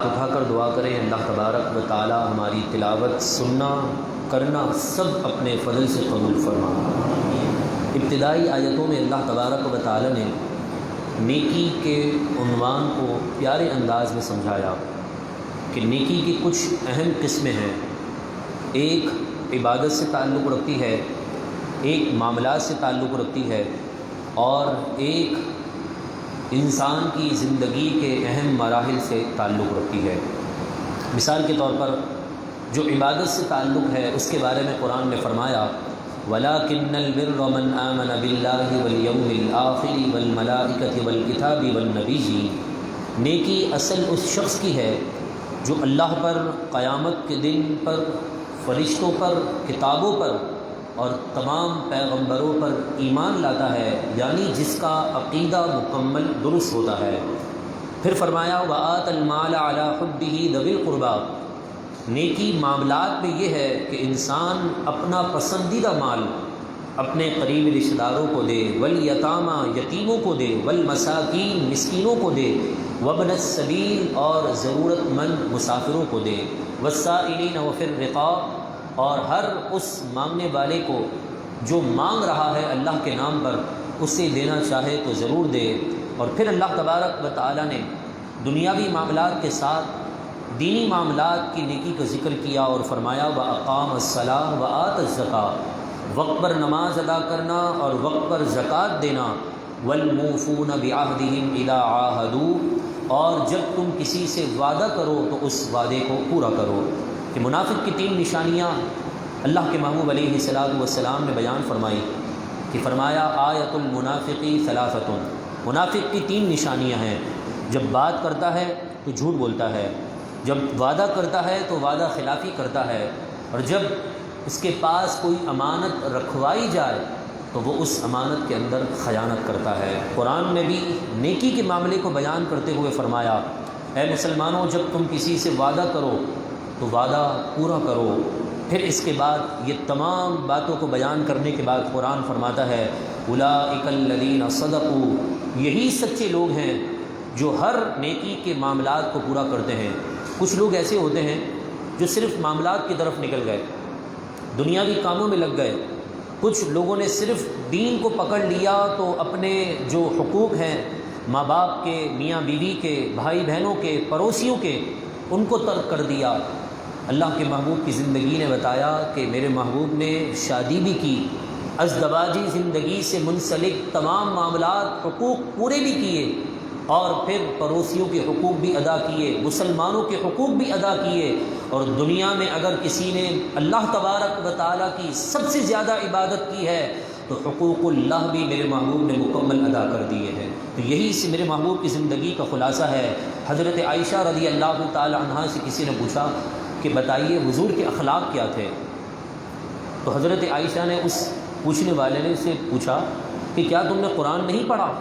اٹھا کر دعا کریں اللہ تبارک و تعالی ہماری تلاوت سننا کرنا سب اپنے فضل سے قبول فرما۔ ابتدائی آیتوں میں اللہ تبارک و تعالی نے نیکی کے عنوان کو پیارے انداز میں سمجھایا کہ نیکی کی کچھ اہم قسمیں ہیں۔ ایک عبادت سے تعلق رکھتی ہے، ایک معاملات سے تعلق رکھتی ہے، اور ایک انسان کی زندگی کے اہم مراحل سے تعلق رکھتی ہے۔ مثال کے طور پر جو عبادت سے تعلق ہے اس کے بارے میں قرآن نے فرمایا وَلَٰكِنَّ الْبِرَّ مَنْ آمَنَ بِاللَّهِ وَالْيَوْمِ الْآخِرِ وَالْمَلَائِكَةِ وَالْكِتَابِ وَالنَّبِيِّينَ۔ نیکی اصل اس شخص کی ہے جو اللہ پر، قیامت کے دن پر، فرشتوں پر، کتابوں پر اور تمام پیغمبروں پر ایمان لاتا ہے، یعنی جس کا عقیدہ مکمل درست ہوتا ہے۔ پھر فرمایا وَآتَ الْمَالَ عَلَىٰ حُبِّهِ ذَوِي الْقُرْبَىٰ۔ نیکی معاملات میں یہ ہے کہ انسان اپنا پسندیدہ مال اپنے قریبی رشتہ داروں کو دے، وَالْيَتَامَىٰ یتیموں کو دے، وَالْمَسَاکِینَ مسکینوں کو دے، وَابْنَ السَّبِیلِ اور ضرورت مند مسافروں کو دے، وَالسَّائِلِینَ وَفِي الرِّقَابِ اور ہر اس مانگنے والے کو جو مانگ رہا ہے اللہ کے نام پر اسے دینا چاہے تو ضرور دے۔ اور پھر اللہ تبارک و تعالی نے دنیاوی معاملات کے ساتھ دینی معاملات کی نیکی کا ذکر کیا اور فرمایا وَأَقَامَ الصَّلَاةَ وَآتَى الزَّكَاةَ، وقت پر نماز ادا کرنا اور وقت پر زکوٰۃ دینا، وَالْمُوفُونَ بِعَهْدِهِمْ إِذَا عَاهَدُوا اور جب تم کسی سے وعدہ کرو تو اس وعدے کو پورا کرو۔ کہ منافق کی تین نشانیاں اللہ کے محبوب علیہ الصلاۃ والسلام نے بیان فرمائی کہ فرمایا آیۃ المنافق ثلاثۃ، منافق کی تین نشانیاں ہیں۔ جب بات کرتا ہے تو جھوٹ بولتا ہے، جب وعدہ کرتا ہے تو وعدہ خلافی کرتا ہے، اور جب اس کے پاس کوئی امانت رکھوائی جائے تو وہ اس امانت کے اندر خیانت کرتا ہے۔ قرآن نے بھی نیکی کے معاملے کو بیان کرتے ہوئے فرمایا اے مسلمانوں جب تم کسی سے وعدہ کرو تو وعدہ پورا کرو۔ پھر اس کے بعد یہ تمام باتوں کو بیان کرنے کے بعد قرآن فرماتا ہے اولئک الذین صدقوا، یہی سچے لوگ ہیں جو ہر نیکی کے معاملات کو پورا کرتے ہیں۔ کچھ لوگ ایسے ہوتے ہیں جو صرف معاملات کی طرف نکل گئے، دنیاوی کاموں میں لگ گئے۔ کچھ لوگوں نے صرف دین کو پکڑ لیا تو اپنے جو حقوق ہیں ماں باپ کے، میاں بیوی کے، بھائی بہنوں کے، پڑوسیوں کے، ان کو ترک کر دیا۔ اللہ کے محبوب کی زندگی نے بتایا کہ میرے محبوب نے شادی بھی کی، ازدواجی زندگی سے منسلک تمام معاملات حقوق پورے بھی کیے، اور پھر پڑوسیوں کے حقوق بھی ادا کیے، مسلمانوں کے حقوق بھی ادا کیے، اور دنیا میں اگر کسی نے اللہ تبارک و تعالیٰ کی سب سے زیادہ عبادت کی ہے تو حقوق اللہ بھی میرے محبوب نے مکمل ادا کر دیے ہیں۔ تو یہی سے میرے محبوب کی زندگی کا خلاصہ ہے۔ حضرت عائشہ رضی اللہ تعالی عنہا سے کسی نے پوچھا کہ بتائیے حضور کے اخلاق کیا تھے، تو حضرت عائشہ نے اس پوچھنے والے نے سے پوچھا کہ کیا تم نے قرآن نہیں پڑھا؟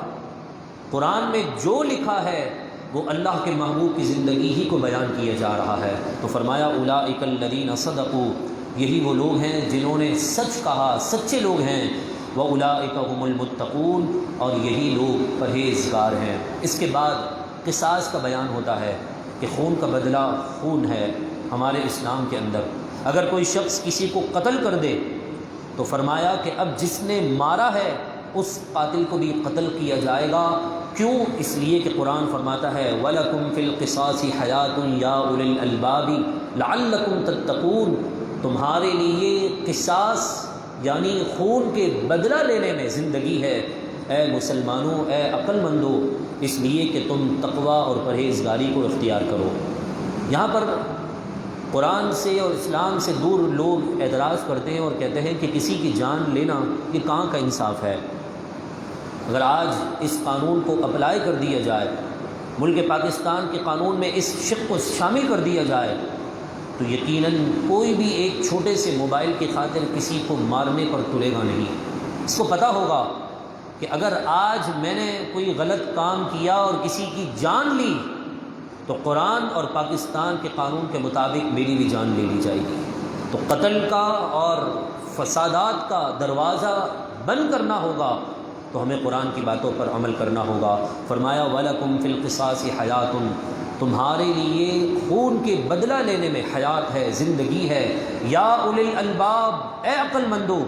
قرآن میں جو لکھا ہے وہ اللہ کے محبوب کی زندگی ہی کو بیان کیا جا رہا ہے۔ تو فرمایا اولئک الذین صدقوا، یہی وہ لوگ ہیں جنہوں نے سچ کہا، سچے لوگ ہیں، واولئک هم المتقون اور یہی لوگ پرہیزگار ہیں۔ اس کے بعد قصاص کا بیان ہوتا ہے کہ خون کا بدلہ خون ہے ہمارے اسلام کے اندر۔ اگر کوئی شخص کسی کو قتل کر دے تو فرمایا کہ اب جس نے مارا ہے اس قاتل کو بھی قتل کیا جائے گا۔ کیوں؟ اس لیے کہ قرآن فرماتا ہے وَلَكُمْ فِي الْقِصَاصِ حَيَاةٌ يَا أُولِي الْأَلْبَابِ لَعَلَّكُمْ تَتَّقُونَ، تمہارے لیے قصاص یعنی خون کے بدلہ لینے میں زندگی ہے اے مسلمانوں، اے عقل مندو، اس لیے کہ تم تقوی اور پرہیزگاری کو اختیار کرو۔ یہاں پر قرآن سے اور اسلام سے دور لوگ اعتراض کرتے ہیں اور کہتے ہیں کہ کسی کی جان لینا یہ کہاں کا انصاف ہے۔ اگر آج اس قانون کو اپلائی کر دیا جائے، ملک پاکستان کے قانون میں اس شق کو شامل کر دیا جائے تو یقیناً کوئی بھی ایک چھوٹے سے موبائل کی خاطر کسی کو مارنے پر تلے گا نہیں۔ اس کو پتہ ہوگا کہ اگر آج میں نے کوئی غلط کام کیا اور کسی کی جان لی تو قرآن اور پاکستان کے قانون کے مطابق میری بھی جان لے لی جائے گی۔ تو قتل کا اور فسادات کا دروازہ بند کرنا ہوگا تو ہمیں قرآن کی باتوں پر عمل کرنا ہوگا۔ فرمایا وَلَكُمْ فِي الْقِصَاصِ حَيَاةٌ، تمہارے لیے خون کے بدلہ لینے میں حیات ہے، زندگی ہے۔ یا اولی الالباب، اے عقل مندو،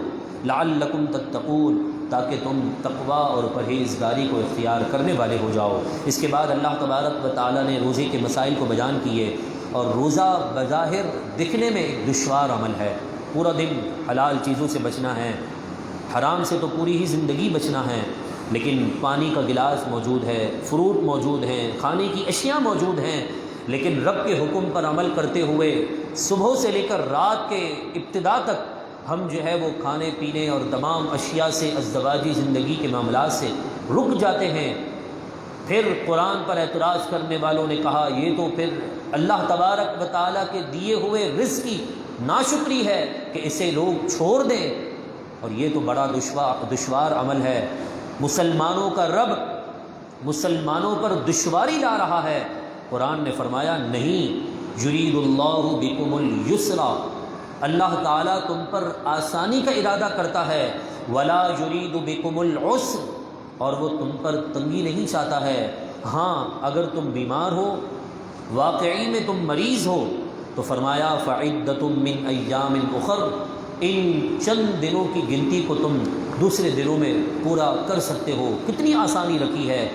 لعلکم تتقون، تاکہ تم تقوی اور پرہیزگاری کو اختیار کرنے والے ہو جاؤ۔ اس کے بعد اللہ تبارک و تعالیٰ نے روزے کے مسائل کو بیان کیے، اور روزہ بظاہر دکھنے میں ایک دشوار عمل ہے۔ پورا دن حلال چیزوں سے بچنا ہے، حرام سے تو پوری ہی زندگی بچنا ہے، لیکن پانی کا گلاس موجود ہے، فروٹ موجود ہیں، کھانے کی اشیاء موجود ہیں، لیکن رب کے حکم پر عمل کرتے ہوئے صبح سے لے کر رات کے ابتدا تک ہم جو ہے وہ کھانے پینے اور تمام اشیاء سے، ازدواجی زندگی کے معاملات سے رک جاتے ہیں۔ پھر قرآن پر اعتراض کرنے والوں نے کہا یہ تو پھر اللہ تبارک و تعالیٰ کے دیے ہوئے رزق کی ناشکری ہے کہ اسے لوگ چھوڑ دیں، اور یہ تو بڑا دشوار عمل ہے۔ مسلمانوں کا رب مسلمانوں پر دشواری لا رہا ہے۔ قرآن نے فرمایا نہیں، یرید اللہ بکم الیسرا، اللہ تعالیٰ تم پر آسانی کا ارادہ کرتا ہے، ولا یرید بکم العسر، اور وہ تم پر تنگی نہیں چاہتا ہے۔ ہاں اگر تم بیمار ہو، واقعی میں تم مریض ہو، تو فرمایا فعدۃ من ایام اخر، ان چند دنوں کی گنتی کو تم دوسرے دنوں میں پورا کر سکتے ہو۔ کتنی آسانی رکھی ہے۔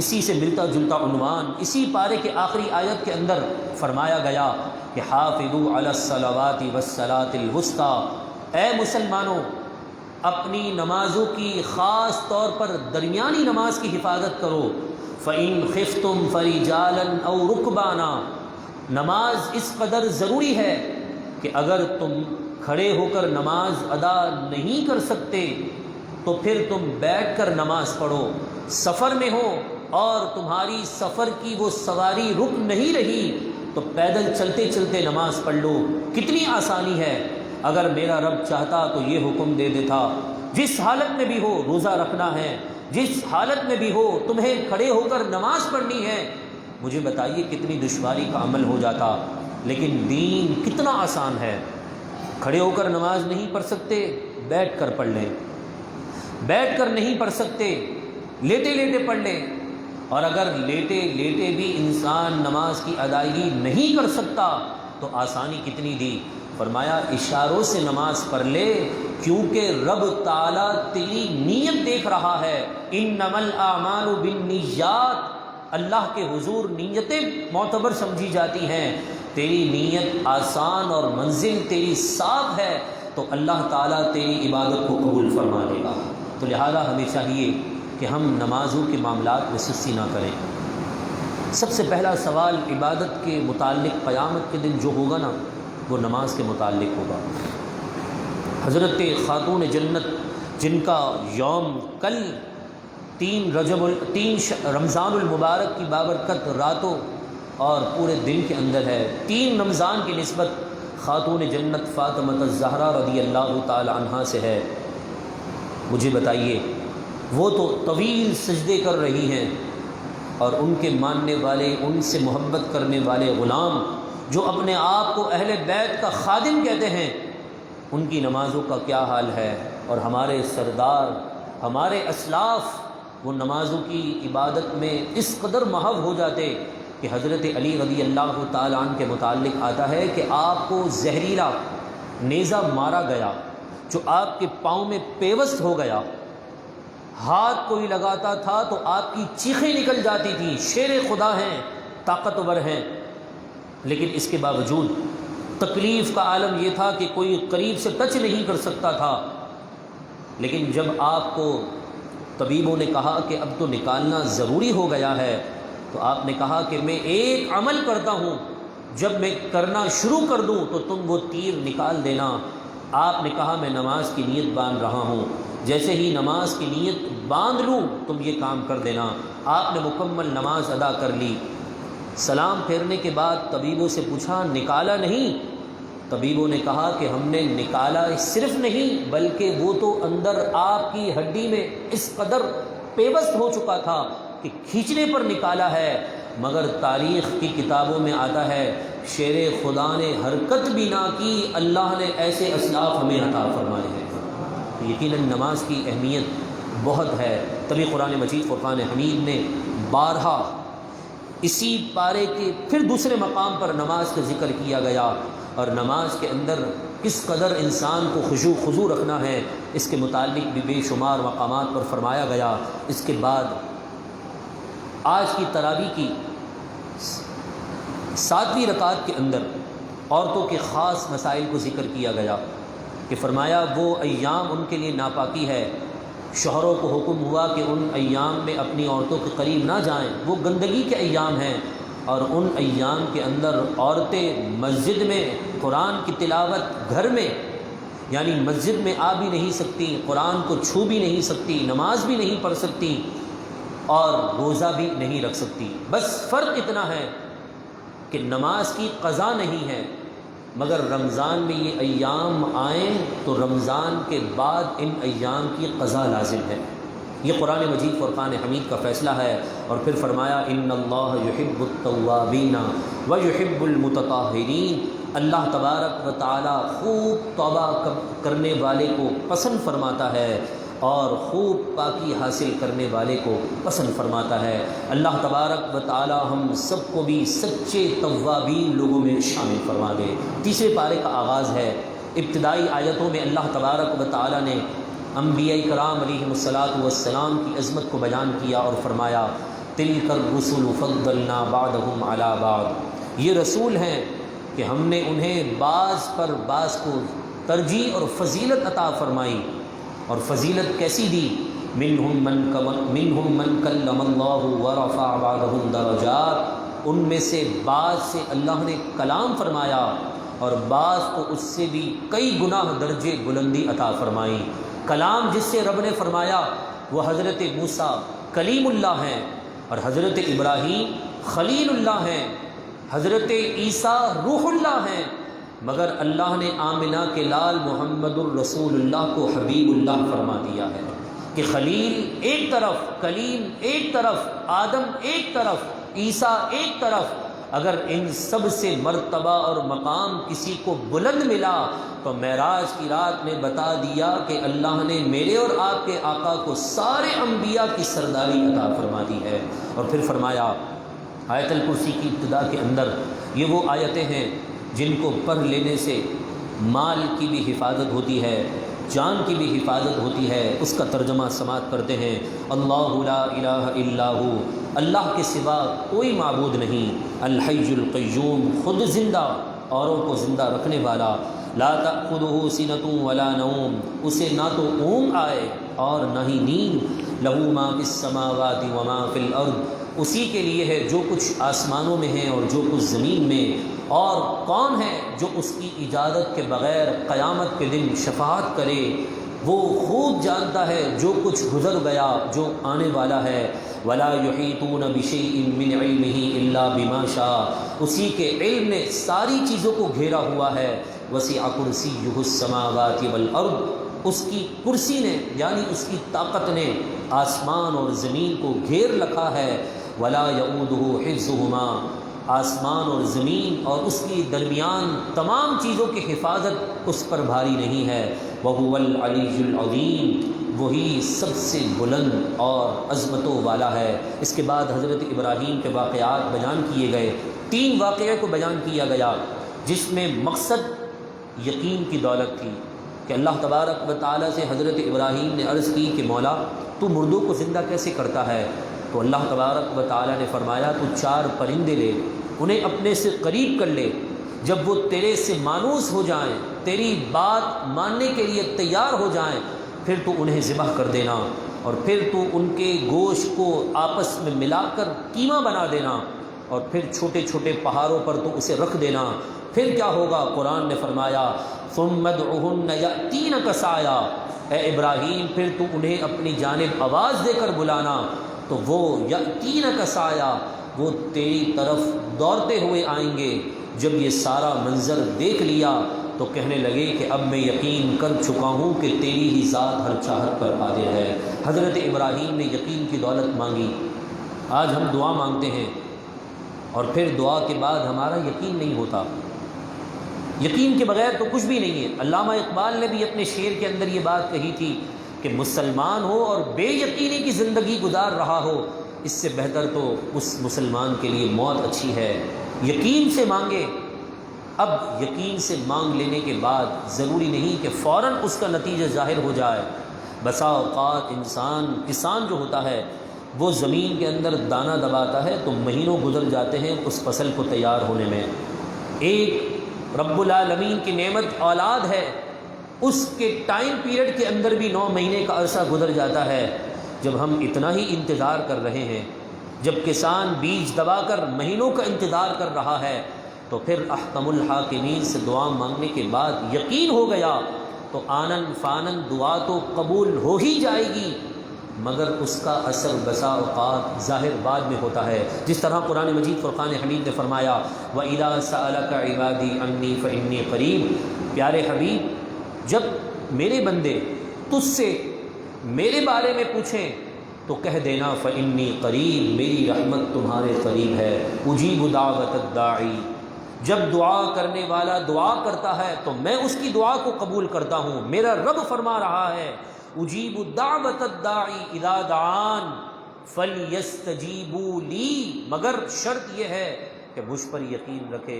اسی سے ملتا جلتا عنوان اسی پارے کے آخری آیت کے اندر فرمایا گیا کہ حافظوا علی الصلوات والصلاۃ الوسطی، اے مسلمانوں اپنی نمازوں کی خاص طور پر درمیانی نماز کی حفاظت کرو۔ فَإِنْ خِفْتُمْ فَرِجَالًا أَوْ رُكْبَانًا، نماز اس قدر ضروری ہے کہ اگر تم کھڑے ہو کر نماز ادا نہیں کر سکتے تو پھر تم بیٹھ کر نماز پڑھو۔ سفر میں ہو اور تمہاری سفر کی وہ سواری رک نہیں رہی تو پیدل چلتے چلتے نماز پڑھ لو۔ کتنی آسانی ہے۔ اگر میرا رب چاہتا تو یہ حکم دے دیتا، جس حالت میں بھی ہو روزہ رکھنا ہے، جس حالت میں بھی ہو تمہیں کھڑے ہو کر نماز پڑھنی ہے۔ مجھے بتائیے کتنی دشواری کا عمل ہو جاتا، لیکن دین کتنا آسان ہے۔ کھڑے ہو کر نماز نہیں پڑھ سکتے، بیٹھ کر پڑھ لیں، بیٹھ کر نہیں پڑھ سکتے لیٹے لیٹے پڑھ لیں، اور اگر لیٹے لیٹے بھی انسان نماز کی ادائیگی نہیں کر سکتا تو آسانی کتنی دی۔ فرمایا اشاروں سے نماز پڑھ لے، کیونکہ رب تعالیٰ تیری نیت دیکھ رہا ہے۔ انما الاعمال بالنیات، اللہ کے حضور نیتیں معتبر سمجھی جاتی ہیں۔ تیری نیت آسان اور منزل تیری صاف ہے تو اللہ تعالیٰ تیری عبادت کو قبول فرما لے گا۔ تو لہذا ہمیں چاہیے کہ ہم نمازوں کے معاملات میں سستی نہ کریں۔ سب سے پہلا سوال عبادت کے متعلق قیامت کے دن جو ہوگا نا، وہ نماز کے متعلق ہوگا۔ حضرت خاتون جنت جن کا یوم کل 3 رمضان المبارک کی بابرکت راتوں اور پورے دن کے اندر ہے، 3 رمضان کی نسبت خاتون جنت فاطمہ الزہرا رضی اللہ تعالی عنہا سے ہے۔ مجھے بتائیے، وہ تو طویل سجدے کر رہی ہیں، اور ان کے ماننے والے، ان سے محبت کرنے والے غلام جو اپنے آپ کو اہل بیت کا خادم کہتے ہیں، ان کی نمازوں کا کیا حال ہے۔ اور ہمارے سردار، ہمارے اسلاف، وہ نمازوں کی عبادت میں اس قدر محو ہو جاتے کہ حضرت علی رضی اللہ تعالیٰ عنہ کے متعلق آتا ہے کہ آپ کو زہریلا نیزہ مارا گیا جو آپ کے پاؤں میں پیوست ہو گیا، ہاتھ کوئی لگاتا تھا تو آپ کی چیخیں نکل جاتی تھیں۔ شیر خدا ہیں، طاقتور ہیں، لیکن اس کے باوجود تکلیف کا عالم یہ تھا کہ کوئی قریب سے ٹچ نہیں کر سکتا تھا۔ لیکن جب آپ کو طبیبوں نے کہا کہ اب تو نکالنا ضروری ہو گیا ہے، تو آپ نے کہا کہ میں ایک عمل کرتا ہوں، جب میں کرنا شروع کر دوں تو تم وہ تیر نکال دینا۔ آپ نے کہا میں نماز کی نیت باندھ رہا ہوں، جیسے ہی نماز کی نیت باندھ لوں تم یہ کام کر دینا۔ آپ نے مکمل نماز ادا کر لی۔ سلام پھیرنے کے بعد طبیبوں سے پوچھا نکالا نہیں؟ طبیبوں نے کہا کہ ہم نے نکالا صرف نہیں بلکہ وہ تو اندر آپ کی ہڈی میں اس قدر پیوست ہو چکا تھا کہ کھینچنے پر نکالا ہے۔ مگر تاریخ کی کتابوں میں آتا ہے شیر خدا نے حرکت بھی نہ کی، اللہ نے ایسے اسلاف ہمیں عطا فرمائے ہیں۔ یقیناً نماز کی اہمیت بہت ہے، تبھی قرآن مجید فرقان حمید نے بارہا اسی پارے کے پھر دوسرے مقام پر نماز کا ذکر کیا گیا، اور نماز کے اندر کس قدر انسان کو خشوع خضوع رکھنا ہے اس کے متعلق بھی بے شمار مقامات پر فرمایا گیا۔ اس کے بعد آج کی تراویح کی 7ویں رکعت کے اندر عورتوں کے خاص مسائل کو ذکر کیا گیا کہ فرمایا وہ ایام ان کے لیے ناپاکی ہے، شوہروں کو حکم ہوا کہ ان ایام میں اپنی عورتوں کے قریب نہ جائیں، وہ گندگی کے ایام ہیں، اور ان ایام کے اندر عورتیں مسجد میں قرآن کی تلاوت گھر میں، یعنی مسجد میں آ بھی نہیں سکتی، قرآن کو چھو بھی نہیں سکتی، نماز بھی نہیں پڑھ سکتی اور روزہ بھی نہیں رکھ سکتی۔ بس فرق اتنا ہے کہ نماز کی قضا نہیں ہے، مگر رمضان میں یہ ایام آئیں تو رمضان کے بعد ان ایام کی قضا لازم ہے۔ یہ قرآن مجید فرقان حمید کا فیصلہ ہے۔ اور پھر فرمایا ان اللہ یحب التوابین ویحب المتطہرین، اللہ تبارک و تعالی خوب توبہ کرنے والے کو پسند فرماتا ہے اور خوب پاکی حاصل کرنے والے کو پسند فرماتا ہے۔ اللہ تبارک و تعالی ہم سب کو بھی سچے توابین لوگوں میں شامل فرما دے۔ تیسرے پارے کا آغاز ہے۔ ابتدائی آیتوں میں اللہ تبارک و تعالی نے انبیاء کرام علیہم الصلاۃ والسلام کی عظمت کو بیان کیا اور فرمایا تلک الرسل فضلنا بعضهم علی بعض، یہ رسول ہیں کہ ہم نے انہیں بعض پر بعض کو ترجیح اور فضیلت عطا فرمائی۔ اور فضیلت کیسی دی؟ منہم من کلم اللہ ورفع بعضهم درجات، ان میں سے بعض سے اللہ نے کلام فرمایا اور بعض کو اس سے بھی کئی گنا درجے بلندی عطا فرمائی۔ کلام جس سے رب نے فرمایا وہ حضرت موسیٰ کلیم اللہ ہیں، اور حضرت ابراہیم خلیل اللہ ہیں، حضرت عیسیٰ روح اللہ ہیں، مگر اللہ نے آمنہ کے لال محمد الرسول اللہ کو حبیب اللہ فرما دیا ہے کہ خلیل ایک طرف، کلیم ایک طرف، آدم ایک طرف، عیسیٰ ایک طرف۔ اگر ان سب سے مرتبہ اور مقام کسی کو بلند ملا تو معراج کی رات میں بتا دیا کہ اللہ نے میرے اور آپ کے آقا کو سارے انبیاء کی سرداری عطا فرما دی ہے۔ اور پھر فرمایا آیت الکرسی کی ابتدا کے اندر یہ وہ آیتیں ہیں جن کو پڑھ لینے سے مال کی بھی حفاظت ہوتی ہے، جان کی بھی حفاظت ہوتی ہے۔ اس کا ترجمہ سماعت کرتے ہیں اللہ لا الہ الا ہو، اللہ کے سوا کوئی معبود نہیں، الحی القیوم، خود زندہ اوروں کو زندہ رکھنے والا، لا تأخذہ سنۃ ولا نوم، اسے نہ تو اونگ آئے اور نہ ہی نیند، لہ ما فی السماوات وما فی الارض، اسی کے لیے ہے جو کچھ آسمانوں میں ہے اور جو کچھ زمین میں، اور کون ہے جو اس کی اجازت کے بغیر قیامت کے دن شفاعت کرے؟ وہ خوب جانتا ہے جو کچھ گزر گیا، جو آنے والا ہے۔ ولا یحیطون بشیء من علمہ الا بما شاء، اسی کے علم نے ساری چیزوں کو گھیرا ہوا ہے۔ وسع کرسیہ السماوات والارض، اس کی کرسی نے یعنی اس کی طاقت نے آسمان اور زمین کو گھیر رکھا ہے۔ ولا یؤودہ حفظہما، آسمان اور زمین اور اس کی درمیان تمام چیزوں کی حفاظت اس پر بھاری نہیں ہے۔ وہو العلی العظیم، وہی سب سے بلند اور عظمتوں والا ہے۔ اس کے بعد حضرت ابراہیم کے واقعات بیان کیے گئے، 3 واقعے کو بیان کیا گیا جس میں مقصد یقین کی دولت تھی کہ اللہ تبارک و تعالیٰ سے حضرت ابراہیم نے عرض کی کہ مولا تو مردوں کو زندہ کیسے کرتا ہے؟ تو اللہ تبارک و تعالیٰ نے فرمایا تو 4 پرندے لے، انہیں اپنے سے قریب کر لے، جب وہ تیرے سے مانوس ہو جائیں، تیری بات ماننے کے لیے تیار ہو جائیں، پھر تو انہیں ذبح کر دینا، اور پھر تو ان کے گوشت کو آپس میں ملا کر قیمہ بنا دینا، اور پھر چھوٹے چھوٹے پہاڑوں پر تو اسے رکھ دینا۔ پھر کیا ہوگا؟ قرآن نے فرمایا ثم ادعهن یأتینک سعیا، اے ابراہیم پھر تو انہیں اپنی جانب آواز دے کر بلانا، تو وہ یأتینک سعیا، وہ تیری طرف دوڑتے ہوئے آئیں گے۔ جب یہ سارا منظر دیکھ لیا تو کہنے لگے کہ اب میں یقین کر چکا ہوں کہ تیری ہی ذات ہر چاہت پر قادر ہے۔ حضرت ابراہیم نے یقین کی دولت مانگی۔ آج ہم دعا مانگتے ہیں اور پھر دعا کے بعد ہمارا یقین نہیں ہوتا، یقین کے بغیر تو کچھ بھی نہیں ہے۔ علامہ اقبال نے بھی اپنے شعر کے اندر یہ بات کہی تھی کہ مسلمان ہو اور بے یقینی کی زندگی گزار رہا ہو، اس سے بہتر تو اس مسلمان کے لیے موت اچھی ہے۔ یقین سے مانگے۔ اب یقین سے مانگ لینے کے بعد ضروری نہیں کہ فوراً اس کا نتیجہ ظاہر ہو جائے۔ بسا اوقات کسان جو ہوتا ہے وہ زمین کے اندر دانہ دباتا ہے تو مہینوں گزر جاتے ہیں اس فصل کو تیار ہونے میں۔ ایک رب العالمین کی نعمت اولاد ہے، اس کے ٹائم پیریڈ کے اندر بھی 9 مہینے کا عرصہ گزر جاتا ہے۔ جب ہم اتنا ہی انتظار کر رہے ہیں، جب کسان بیج دبا کر مہینوں کا انتظار کر رہا ہے، تو پھر احکم الحاکمین سے دعا مانگنے کے بعد یقین ہو گیا تو آنن فانن دعا تو قبول ہو ہی جائے گی، مگر اس کا اثر بسا اوقات ظاہر بعد میں ہوتا ہے۔ جس طرح قرآن مجید فرقان حمید نے فرمایا وَإِذَا سَأَلَكَ عِبَادِي عَنِّي فَإِنِّي قَرِيب، پیارے حبیب جب میرے بندے تجھ سے میرے بارے میں پوچھیں تو کہہ دینا فَإِنِّي قَرِيب، میری رحمت تمہارے قریب ہے۔ اجیب دعوت الداعی، جب دعا کرنے والا دعا کرتا ہے تو میں اس کی دعا کو قبول کرتا ہوں۔ میرا رب فرما رہا ہے اجیب دعوت الداعی اذا دعان فلیستجیبوا لی، مگر شرط یہ ہے کہ مجھ پر یقین رکھے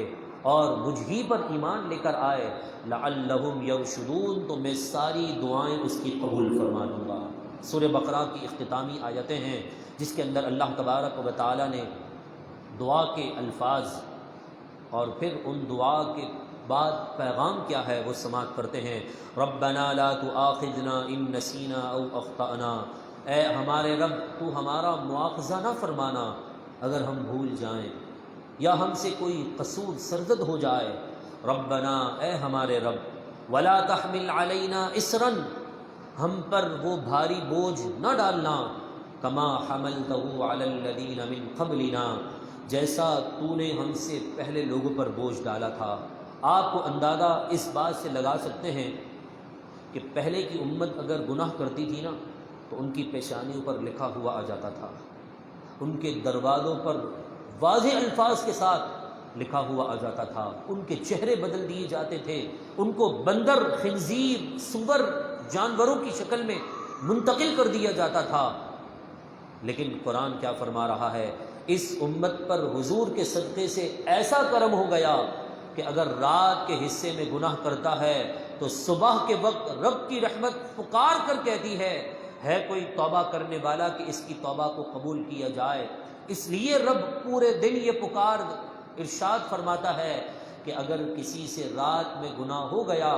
اور مجھ ہی پر ایمان لے کر آئے، لعلہم یرشدون، تو میں ساری دعائیں اس کی قبول فرما دوں گا۔ سورہ بقرہ کی اختتامی آیتیں ہیں جس کے اندر اللہ تبارک و تعالی نے دعا کے الفاظ اور پھر ان دعا کے بعد پیغام کیا ہے وہ سماعت کرتے ہیں۔ ربنا لا تؤاخذنا ان نسینا او اخطأنا، اے ہمارے رب تو ہمارا مواخذہ نہ فرمانا اگر ہم بھول جائیں یا ہم سے کوئی قصور سرزد ہو جائے۔ ربنا، اے ہمارے رب، ولا تحمل علینا اسرا، ہم پر وہ بھاری بوجھ نہ ڈالنا، کما حملتہ علی الذین من قبلنا، جیسا تو نے ہم سے پہلے لوگوں پر بوجھ ڈالا تھا۔ آپ کو اندازہ اس بات سے لگا سکتے ہیں کہ پہلے کی امت اگر گناہ کرتی تھی نا تو ان کی پیشانیوں پر لکھا ہوا آ جاتا تھا، ان کے دروازوں پر واضح الفاظ کے ساتھ لکھا ہوا آ جاتا تھا، ان کے چہرے بدل دیے جاتے تھے، ان کو بندر، خنزیر، سور، جانوروں کی شکل میں منتقل کر دیا جاتا تھا۔ لیکن قرآن کیا فرما رہا ہے؟ اس امت پر حضور کے صدقے سے ایسا کرم ہو گیا کہ اگر رات کے حصے میں گناہ کرتا ہے تو صبح کے وقت رب کی رحمت پکار کر کہتی ہے کوئی توبہ کرنے والا کہ اس کی توبہ کو قبول کیا جائے۔ اس لیے رب پورے دن یہ پکار ارشاد فرماتا ہے کہ اگر کسی سے رات میں گناہ ہو گیا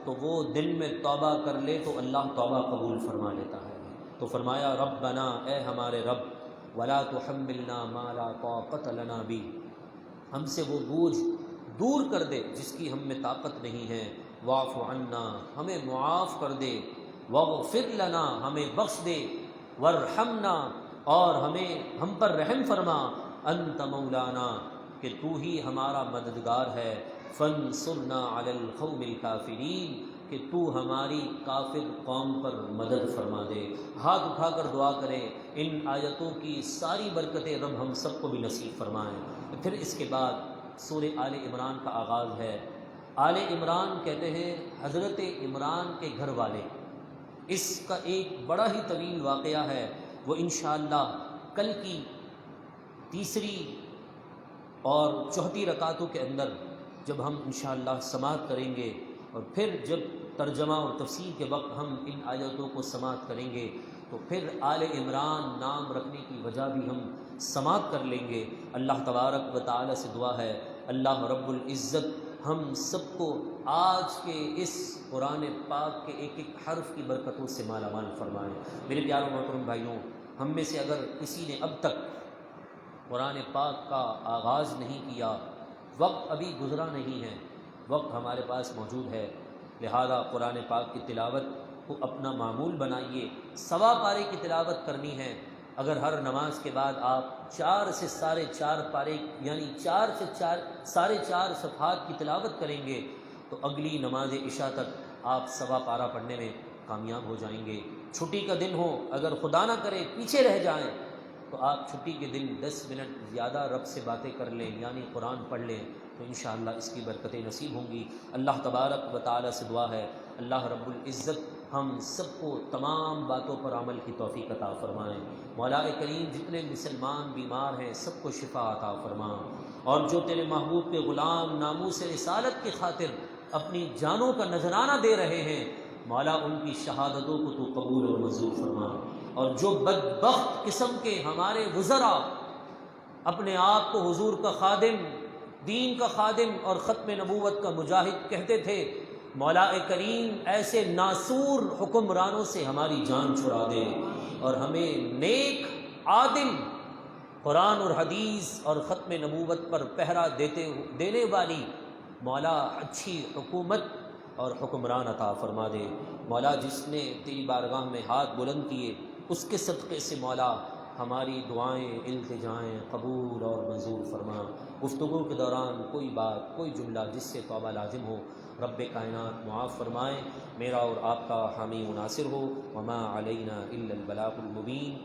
تو وہ دن میں توبہ کر لے تو اللہ توبہ قبول فرما لیتا ہے۔ تو فرمایا ربنا، اے ہمارے رب، ولا تحملنا ما لا طاقت لنا بہ، ہم سے وہ بوجھ دور کر دے جس کی ہم میں طاقت نہیں ہے، واعف عنا، ہمیں معاف کر دے، واغفر لنا، ہمیں بخش دے، وارحمنا، اور ہم پر رحم فرما، انت مولانا، کہ تو ہی ہمارا مددگار ہے، فانصرنا علی القوم الکافرین، کہ تو ہماری کافر قوم پر مدد فرما دے۔ ہاتھ اٹھا کر دعا کریں، ان آیتوں کی ساری برکتیں رب ہم سب کو بھی نصیب فرمائیں۔ پھر اس کے بعد سورہ آل عمران کا آغاز ہے۔ آل عمران کہتے ہیں حضرت عمران کے گھر والے۔ اس کا ایک بڑا ہی طویل واقعہ ہے، وہ انشاءاللہ کل کی تیسری اور چوتھی رکعتوں کے اندر جب ہم انشاءاللہ سماعت کریں گے، اور پھر جب ترجمہ اور تفسیر کے وقت ہم ان آیتوں کو سماعت کریں گے تو پھر آل عمران نام رکھنے کی وجہ بھی ہم سماعت کر لیں گے۔ اللہ تبارک و تعالی سے دعا ہے اللہ رب العزت ہم سب کو آج کے اس قرآن پاک کے ایک ایک حرف کی برکتوں سے مالا مال فرمائے۔ میرے پیاروں محترم بھائیوں، ہم میں سے اگر کسی نے اب تک قرآن پاک کا آغاز نہیں کیا، وقت ابھی گزرا نہیں ہے، وقت ہمارے پاس موجود ہے، لہذا قرآن پاک کی تلاوت کو اپنا معمول بنائیے۔ 1.25 پارے کی تلاوت کرنی ہے۔ اگر ہر نماز کے بعد آپ 4 سے 4.5 پارے یعنی 4 سے 4.5 صفحات کی تلاوت کریں گے تو اگلی نماز عشاء تک آپ 1.25 پارہ پڑھنے میں کامیاب ہو جائیں گے۔ چھٹی کا دن ہو، اگر خدا نہ کرے پیچھے رہ جائیں تو آپ چھٹی کے دن 10 منٹ زیادہ رب سے باتیں کر لیں، یعنی قرآن پڑھ لیں، تو انشاءاللہ اس کی برکتیں نصیب ہوں گی۔ اللہ تبارک و تعالی سے دعا ہے اللہ رب العزت ہم سب کو تمام باتوں پر عمل کی توفیق عطا فرمائیں۔ مولا کریم جتنے مسلمان بیمار ہیں سب کو شفا عطا فرما، اور جو تیرے محبوب کے غلام ناموس رسالت کی خاطر اپنی جانوں کا نذرانہ دے رہے ہیں، مولا ان کی شہادتوں کو تو قبول اور منظور فرما، اور جو بدبخت قسم کے ہمارے وزراء اپنے آپ کو حضور کا خادم، دین کا خادم اور ختم نبوت کا مجاہد کہتے تھے، مولا کریم ایسے ناسور حکمرانوں سے ہماری جان چھڑا دے، اور ہمیں نیک عادل قرآن اور حدیث اور ختم نبوت پر پہرا دینے والی مولا اچھی حکومت اور حکمران عطا فرما دے۔ مولا جس نے تیری بارگاہ میں ہاتھ بلند کیے اس کے صدقے سے مولا ہماری دعائیں التجائیں قبول اور منظور فرما۔ گفتگو کے دوران کوئی بات کوئی جملہ جس سے توبہ لازم ہو رب کائنات معاف فرمائے، میرا اور آپ کا حامی و ناصر ہو۔ وما علینا الا البلاغ المبین۔